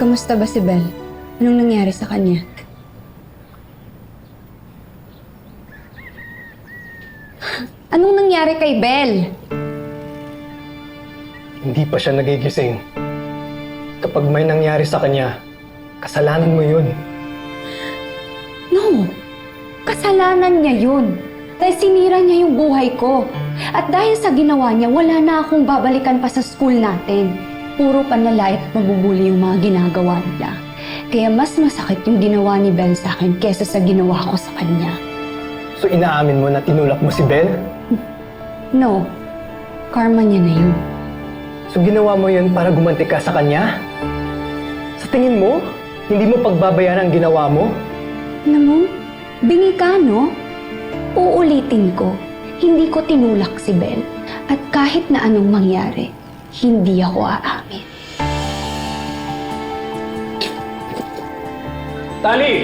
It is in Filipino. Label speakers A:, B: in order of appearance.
A: Kamusta ba si Belle? Anong nangyari sa kanya? Anong nangyari kay Belle?
B: Hindi pa siya nagigising. Kapag may nangyari sa kanya, kasalanan mo yun.
A: No! Kasalanan niya yun. Dahil sinira niya yung buhay ko. At dahil sa ginawa niya, wala na akong babalikan pa sa school natin. Puro panlalait at mabubuli yung mga ginagawa nila. Kaya mas masakit yung ginawa ni Belle sa akin kesa sa ginawa ko sa kanya.
B: So inaamin mo na tinulak mo si Belle?
A: No. Karma niya na yun.
B: So ginawa mo yun para gumanti ka sa kanya? Sa tingin mo, hindi mo pagbabayaran ang ginawa mo?
A: Alam mo, bingi ka, no? Uulitin ko, hindi ko tinulak si Belle. At kahit na anong mangyari, hindi ako aamin.
B: Tali!